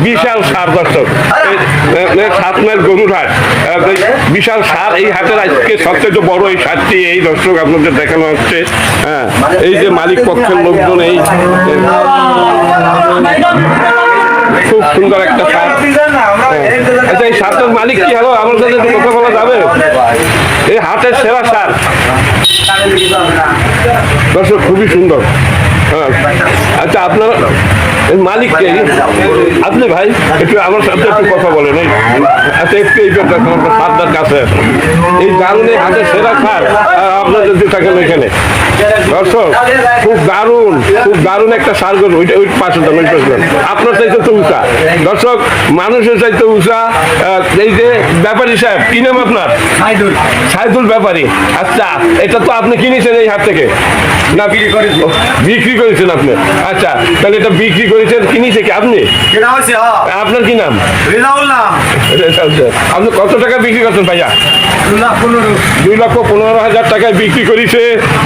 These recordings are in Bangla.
বিশাল সার দর্শক, 7 মাইল গরুর হাট, বিশাল সার। এই হাটের আজকে সবচেয়ে বড় এই সারটি, এই দর্শক আপনাদের দেখানো হচ্ছে। হ্যাঁ, এই যে মালিক পক্ষের লোকজন, এই খুব সুন্দর একটা সার। আচ্ছা, এই সারটার মালিক কি? হ্যালো, আমার সাথে একটু কথা বলা যাবে? এই হাটের সেরা সার দর্শক, খুবই সুন্দর। হ্যাঁ, আচ্ছা, আপনার মালিক কে? আপনি ভাই একটু আমার সাথে একটু কথা বলেন। আচ্ছা, একটু এই সারদার কাছে এই দারুণ হাটের সেরা সার আপনার যদি থাকেন এখানে দর্শক, খুব দারুণ একটা সার গরু। ওই পাশে আপনার চাইতে তো উঁচা দর্শক, মানুষের চাইতে উঁচা। এই যে ব্যাপারী সাহেব, কি নাম আপনার? সাইদুল ব্যাপারী। আচ্ছা, এটা তো আপনি কিনেছেন এই হাট থেকে না বিক্রি করেছেন আপনি? আচ্ছা, তাহলে এটা বিক্রি করেছেন, কিনেছে কি আপনি? আপনার কি নাম? আপনি কত টাকা বিক্রি করছেন ভাইয়া? 2,15,000 টাকায় বিক্রি করেছে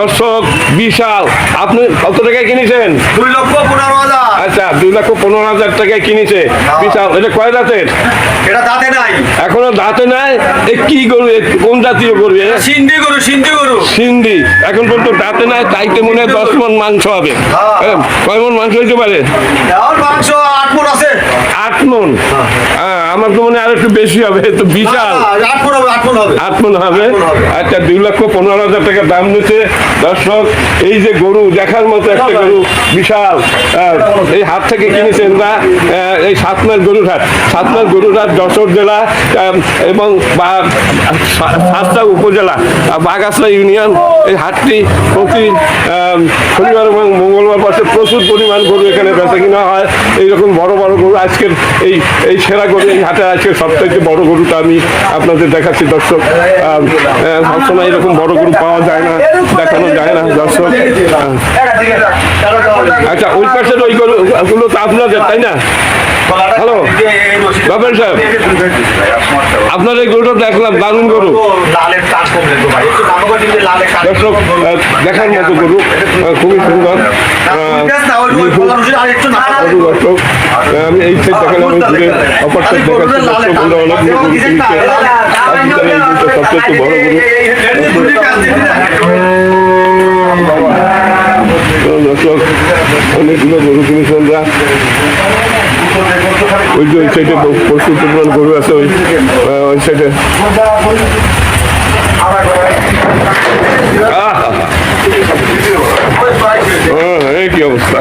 দর্শক, বিশাল। আপনি কত টাকায় কিনেছেন? 2,15,000। আচ্ছা, 2,15,000 টাকায় কিনেছে, বিশাল। এটা কয় দাঁতের? এটা দাঁতে নাই, এখনো দাঁতে নাই। এ কি গরু? কোন জাতীয় গরু? সিন্ধি গরু। সিন্ধি। এখন পর্যন্ত দাঁতে নাই, তাইতে মনে হয় 10 মণ মাংস হবে। কয় মণ মাংস হইতে পারে? মাংস 8 মণ আছে। 8 মণ? আমার তো মনে হয় আর একটু বেশি হবে, তো বিশাল। 8 মণ হবে। আচ্ছা, 2,15,000 টাকা দাম নিচ্ছে দর্শক। এই যে গরু দেখার মতো একটা গরু, বিশাল। এই হাট থেকে কিনেছেন না? এই 7 মাইল গরুর হাট, 7 মাইল গরুর হাট যশোর জেলা এবং 7টা উপজেলা, বাগাসা ইউনিয়ন। এই হাটটি প্রতি শনিবার এবং মঙ্গলবার পাশে প্রচুর পরিমাণ গরু এখানে বেচা কিনা হয়। এইরকম বড় বড় গরু আজকের এই সেরা গরু, এই হাটে আজকের সবথেকে বড় গরুটা আমি আপনাদের দেখাচ্ছি দর্শক। সবসময় এরকম বড় গরু পাওয়া যায় না, দেখানো যায় না দর্শক। আচ্ছা, ওই পাশের ওই গরুগুলো তো আপনাদের, তাই না? হ্যালো বাবুল সাহেব, আপনার এই গরুটা দেখলাম, দারুণ গরু দর্শক, দেখার মতো গরু, খুবই সুন্দর দর্শক। আমি এই সাইড দেখালাম, ঘুরে অপর সাইড দেখাচ্ছি দর্শক। আমরা অনেকগুলো গরু কিনেছে, তার ভিতরে এই গরুটা সবচেয়ে বড় গরু দর্শক। অনেকগুলো গরু কিনেছে আমরা। ওই যে ওই সাইডে প্রচুর পরিমাণ গরু আছে, ওই সাইডে। এই কি অবস্থা,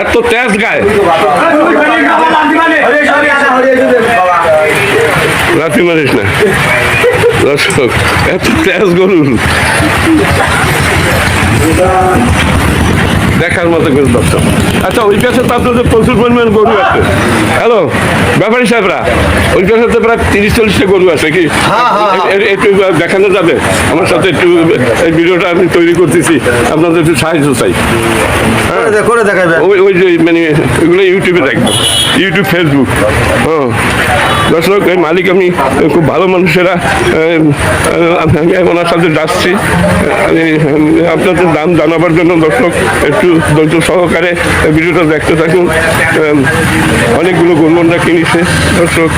এত তেজ গায়ে? রাতি মারিস না দর্শক, এত তেজ গরু দেখার মতো গরু দর্শক। আচ্ছা, ওই কাছে তো আপনাদের প্রচুর পরিমাণ গরু আছে। হ্যালো ব্যাপারী সাহেবরা, ওই কাছে তো প্রায় 30-40টা গরু আছে কি? একটু দেখানো যাবে আমার সাথে? একটু এই ভিডিওটা আমি তৈরি করতেছি, আপনাদের একটু সাহায্য চাই। ওই যে মানে এগুলো ইউটিউবে দেখবো, ইউটিউব, ফেসবুক। দর্শক, এই মালিক আমি খুব ভালো মানুষেরা, আমি ওনার সাথে যাচ্ছি আপনাদের দাম জানাবার জন্য। দর্শক, একটু ধৈর্য সহকারে ভিডিওটা দেখতে থাকুন। অনেকগুলো গরু আমরা কিনেছে দর্শক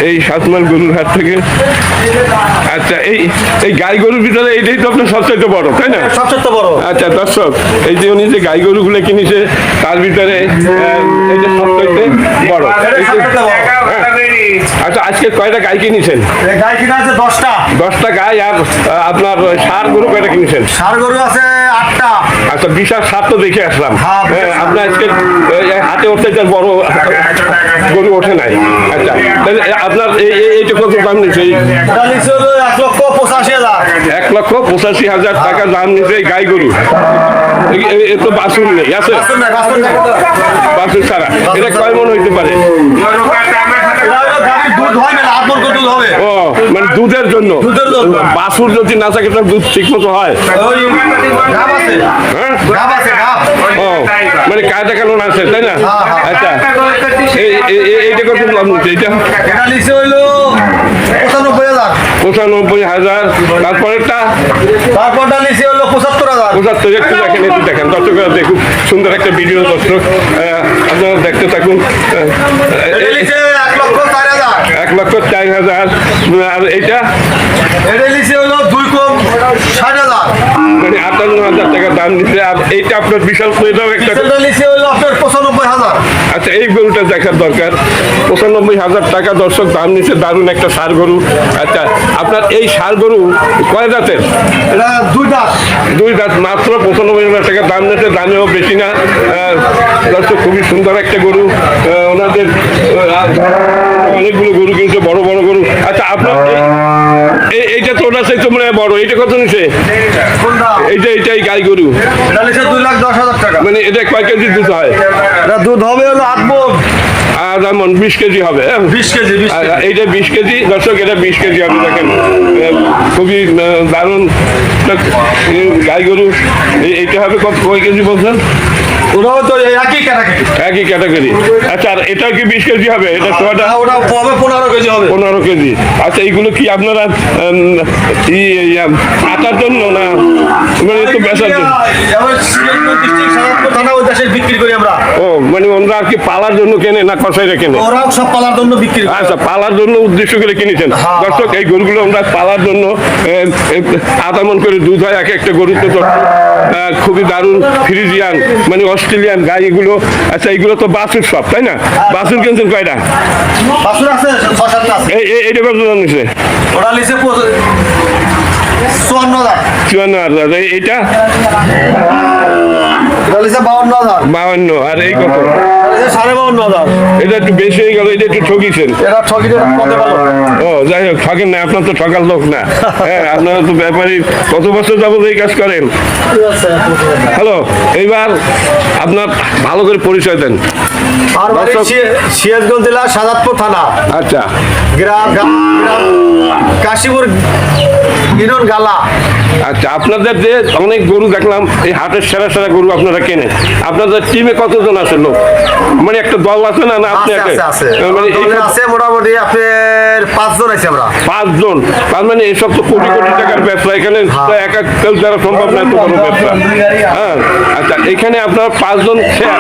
এই 7 মাইল গরুর হাট থেকে। আচ্ছা, এই গাই গরুর ভিতরে এইটাই তো আপনার সবচেয়ে বড়, তাই না? সবচেয়ে বড়। আচ্ছা দর্শক, এই যে উনি যে গাই গরুগুলো কিনেছে তার ভিতরে এইটা সবচেয়ে বড়। আচ্ছা, আজকে কয়টা গাই কিনেছেন? গাই কিনা আছে 10টা। 10টা গাই। আর আপনার ষাঁড় গরু কয়টা কিনেছেন? ষাঁড় গরু আছে 8টা। আচ্ছা, বিশাল সার তো দেখে আসলাম। আপনার আজকে হাতে উঠতে বড় গরু ওঠে নাই। আচ্ছা, আপনার এইটা কত দাম নিচ্ছে? 1,85,000 টাকা দাম নিচ্ছে এই গাই গরু। এ তো বাছুর নেই, আছে বাছুর ছাড়া। এটা কয় মণ হইতে পারে? ও, মানে দুধের জন্য। বাছুর যদি না থাকে তার দুধ ঠিক মতো হয়? ও, মানে কায়দা কানুন আছে, তাই না? আচ্ছা, এইটা কত দাম নিচ্ছে? এইটা 95,000। 95,000। তারপরেরটা তারপরটা নিচে হলো 75,000। 75। একটু দেখেন দর্শকরা দেখুন, সুন্দর একটা ভিডিও দর্শক, আপনারা দেখতে থাকুন। এটা নিচে 1,04,000। 1,04,000। আর এইটা এটা নিচে হলো 2,60,000। মানে 58,000 টাকা দাম দিচ্ছে। আর এইটা আপনার বিশাল এটাও একটা। এটা নিচে হলো আপনার 95,000। আচ্ছা, এই গরুটা দেখার দরকার। 95,000 টাকা দর্শক দাম নিচ্ছে, দারুণ একটা ষাঁড় গরু। আচ্ছা, আপনার এই ষাঁড় গরু কয় দাঁতের? এটা 2 দাঁত। 2 দাঁত, মাত্র 95,000 টাকা দাম নিচ্ছে, দামেও বেশি না। দর্শক খুবই সুন্দর একটা গরু। ওনাদের অনেকগুলো গরু কিনছে, বড় বড় গরু। আচ্ছা, আপনার এইটা তো ওনার চাইতে মনে হয় বড়, এইটা কত নিচ্ছে? কোনটা? এইটাই গাই গরু। এটা নিচে 2,10,000 টাকা। মানে এটা কয় কেজি দুধ হয়? এটা দুধ হবে হলো 8 মণ। আর যেমন 20 কেজি হবে। 20 কেজি। আর এইটা 20 কেজি দর্শক, এটা 20 কেজি হবে। দেখেন খুবই দারুণ একটা গাই গরু। এইটা হবে কয় কেজি বলছেন? ওরাও তো একই ক্যাটাগরি। একই ক্যাটাগরি। আচ্ছা, আর এটা কি 20 কেজি হবে? এটা সোয়াটা ওটা হবে 15 কেজি হবে। 15 কেজি। আচ্ছা, এইগুলো কি আপনারা আটার জন্য না মানে একটু বেচার জন্য? এবার সিরাজগঞ্জ ডিস্ট্রিক্ট সাজাদপুর থানা ওই দেশে বিক্রি করি আমরা। ও, মানে ওনারা আর কি পালার জন্য কেনে না কষাইরা কেনে? ওরাও সব পালার জন্য বিক্রি করে। আচ্ছা, পালার জন্য উদ্দেশ্য করে কিনেছেন। হ্যাঁ। দর্শক, এই গরুগুলো আমরা পালার জন্য 0.5 মণ করে দুধ হয় এক একটা গরুতে। তো খুবই দারুণ ফ্রিজিয়ান মানে অস্ট্রেলিয়ান গাই এগুলো। আচ্ছা, এইগুলো তো বাছুর সব, তাই না? বাছুর কিনছেন কয়টা? বাছুর আছে 6-7টা আছে। এইটা কত দাম নিচ্ছে? ওরা নিচে 54,000। 54,000। এইটা এটা নিচে 52,000। 52। আর এই কত? এটা নিচে 52,500। এটা একটু বেশি হয়ে গেল, এটা একটু ঠকিয়েছেন। এটা ঠকিতে কত ভালো। ও, যাই হোক, ঠকেন না, আপনার তো ঠকার লোক না। হ্যাঁ, আপনারা তো ব্যাপারী। কত বছর যাবত এই কাজ করেন? হ্যালো, এইবার আপনার ভালো করে পরিচয় দেন। আর বাড়ি দর্শক- সিরাজগঞ্জ জেলা সাজাদপুর থানা, আচ্ছা, গ্রাম কাশীপুর ইউনিয়ন গালা। আচ্ছা, আপনাদের যে অনেক গরু দেখলাম, এই হাটের সেরা সেরা গরু আপনারা কেনেন। আপনাদের টিমে কতজন আছে লোক? মানে একটা দল আছে না? না আপনি আছে একাই? আছে আছে মানে দলে আছে মোটামুটি আপনার 5 জন আছে আমরা। 5 জন। তার মানে এইসব তো কোটি কোটি টাকার ব্যবসা। এখানে তো একা কেউ দ্বারা সম্ভব না, এত বড় ব্যবসা। হ্যাঁ, আচ্ছা, এখানে আপনার 5 জন শেয়ার,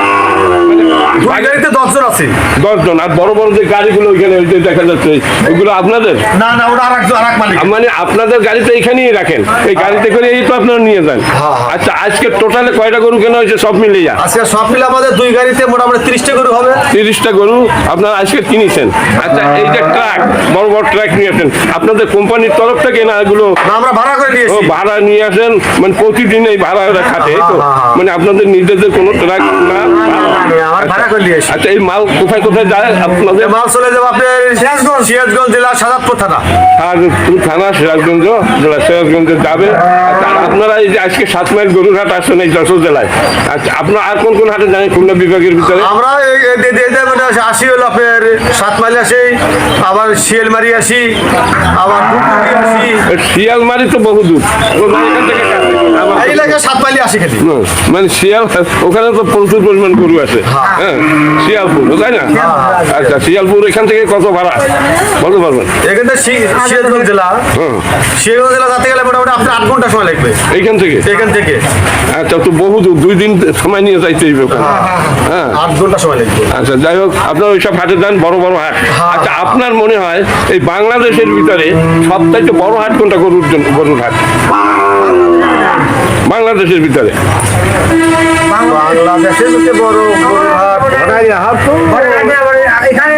দুই গাড়িতে 10 জন আছে। 10 জন। আর বড় বড় যে গাড়িগুলো ওইখানে ওই যে দেখা যাচ্ছে, ওগুলো আপনাদের? না না, ওটা আরেক মালিক। মানে আপনাদের গাড়িতে এখানেই রাখেন, এই গাড়িতে করে এই তো আপনারা নিয়ে যান। হ্যাঁ। আচ্ছা, আজকে টোটালে কয়টা গরু কেনা হয়েছে সব মিলিয়ে? আজকে সব মিলে আমাদের দুই গাড়িতে মোটামুটি 30টা গরু হবে। 30টা গরু আপনারা আজকে কিনেছেন। আচ্ছা, এই যে ট্রাক, বড় বড় ট্রাক নিয়ে আসেন, আপনাদের কোম্পানির তরফ থেকে না এগুলো? না, আমরা ভাড়া করে ও, নিয়েছি। ভাড়া নিয়ে আসেন, মানে প্রতিদিন এই ভাড়া ওরা খাটে, এই তো? হ্যাঁ। মানে আপনাদের নিজেদের কোনো ট্রাক না? আমার ভাড়া করে নিয়েছি। আচ্ছা, এই মাল কোথায় কোথায় যায় আপনাদের? মাল চলে যাবো আপনার সিরাজগঞ্জ জেলা সাজাদপুর থানা। আর থানা সিরাজগঞ্জ জেলা, সিরাজগঞ্জে যাবে। আচ্ছা, আর আপনারা এই যে আজকে 7 মাইল গরুর হাট আসছেন এই যশোর জেলায়, আচ্ছা, আপনারা আর কোন কোন হাটে জানেন খুলনা বিভাগের ভিতরে? আমরা আসি হলো আপনার 7 মাইল আসি, আবার শিয়ালমারি আসি, আবার দুপুরি আসি। শিয়ালমারি তো বহু দূর। এখান থেকে কাছে। এই এলাকায় 7 মাইলে আসি খালি। মানে শিয়াল, ওখানে তো প্রচুর পরিমাণ গরু আছে। হ্যাঁ, শিয়ালপুর, তাই না? আচ্ছা, শিয়ালপুর এখান থেকে কত ভাড়া বলতে পারবেন? এখান থেকে সিরাজগঞ্জ জেলা, হ্যাঁ, সিরাজগঞ্জ জেলা যেতে গেলে মোটামুটি আপনার 8 ঘন্টা সময় লাগবে এইখান থেকে। এখান থেকে। আচ্ছা, তো বহু দূর, 2 দিন সময় নিয়ে যাইতে হইবে ওখানে। হ্যাঁ, 8 ঘন্টা সময় লাগবে। আচ্ছা, যাই হোক, আপনার ওইসব হাটে যান, বড় বড় হাট। আচ্ছা, আপনার মনে হয় এই বাংলাদেশের ভিতরে সবচাইতে বড় হাট কোনটা গরুর জন্য? গরুর হাট বাংলাদেশের ভিতরে? বাংলাদেশের সবচেয়ে বড় গরুর হাট ঘাটাইয়া হাট তো এখানে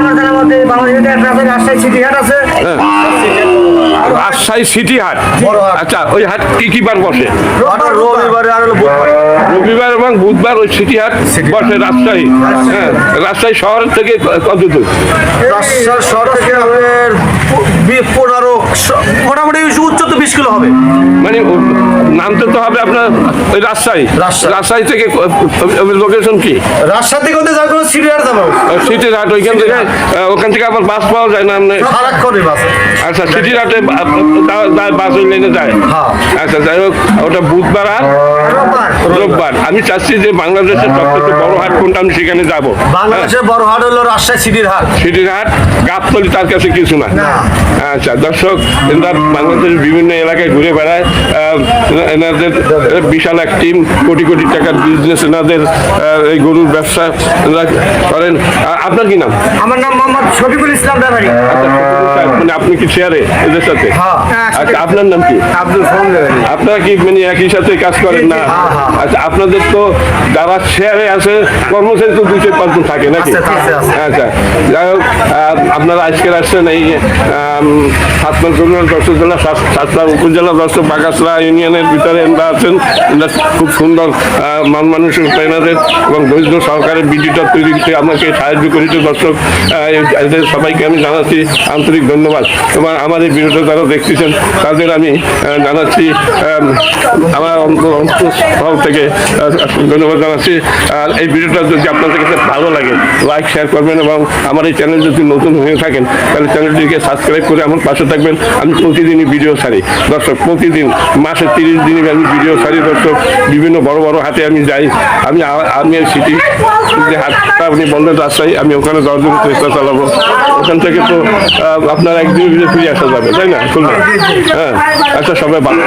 আমার জানার মধ্যে বাংলাদেশের একটা আছে, রাজশাহী সিটি হাট আছে। হ্যাঁ, রাজশাহী সিটি হাট। বড় হাট। আচ্ছা, ওই হাট কি বার বসে? ওটা রবিবারে আর হলো বুধবারে। রবিবার এবং বুধবার ওই সিটি হাট বসে রাজশাহী। হ্যাঁ, রাজশাহী শহরের থেকে কত দূর? রাজশাহী শহর থেকে আপনার 15 মোটামুটি উচ্চ তো 20 কিলো হবে। মানে নামতে তো হবে আপনার ওই রাজশাহী। রাজশাহী থেকে লোকেশন কি? রাজশাহী থেকে ওদের যাবো সিটি হাট যাবো। সিটি হাট, ওখান থেকে আবার বাস পাওয়া যায় না? আপনি সারাক্ষণই বাস। আচ্ছা, সিটি হাটে বাস ওই লাইনে যায়? হ্যাঁ। আচ্ছা, যাই হোক, ওটা বুধবার আর রোববার। আমি চাচ্ছি যে বাংলাদেশের সবচেয়ে বড় হাট কোনটা, আমি সেখানে যাবো। বাংলাদেশের বড় হাট হলো রাজশাহী সিটির হাট। সিটির হাট, গাবতলি তার কাছে কিছু না। আচ্ছা, দর্শক, এনারা বাংলাদেশের বিভিন্ন এলাকায় ঘুরে বেড়ায়। এনাদের বিশাল এক টিম, কোটি কোটি টাকার বিজনেস এনাদের, এই গরুর ব্যবসা এনারা করেন। আপনার কি নাম? আমার নাম মোহাম্মদ শফিকুল ইসলাম ব্যাপারী। মানে আপনি কি শেয়ারে এদের সাথে? আচ্ছা, আপনার নাম কি? আব্দুল সালাম ব্যাপারী। আপনারা কি মানে একই সাথে কাজ করেন না? আচ্ছা, আপনাদের তো যারা শেয়ারে আছে কর্মচারী তো 2-5 জন থাকে নাকি? আচ্ছা, যাই হোক, আপনারা আজকে আসছেন এই সাতমাল করিমগঞ্জ যশোর জেলা সাতটা উপজেলা যশোর বাগাসরা ইউনিয়নের ভিতরে এনারা আছেন। এনারা খুব সুন্দর মান মানুষের এনাদের এবং ধৈর্য সহকারে ভিডিওটা তৈরি করতে আমাকে সাহায্য করেছে। দর্শক এদের সবাইকে আমি জানাচ্ছি আন্তরিক ধন্যবাদ এবং আমার এই ভিডিওটা যারা দেখতেছেন তাদের আমি জানাচ্ছি আমার অন্তঃস্থল থেকে ধন্যবাদ জানাচ্ছি। আর এই ভিডিওটা যদি আপনাদের কাছে ভালো লাগে লাইক শেয়ার করবেন এবং আমার এই চ্যানেল যদি নতুন হয়ে থাকেন তাহলে চ্যানেলটিকে সাবস্ক্রাইব করে আমার পাশে থাকবেন। আমি প্রতিদিনই ভিডিও ছাড়ি দর্শক, প্রতিদিন মাসে 30 দিনই আমি ভিডিও ছাড়ি দর্শক। বিভিন্ন বড় বড় হাটে আমি যাই। আমি সিটি যে হাটটা আপনি বললেন রাজশাহী, আমি ওখানে 10 দিন চেষ্টা চালাবো। ওখান থেকে তো আপনার একদিনের ভিতরে ফিরে আসা যাবে, তাই না? হ্যাঁ, আচ্ছা, সবাই ভালো।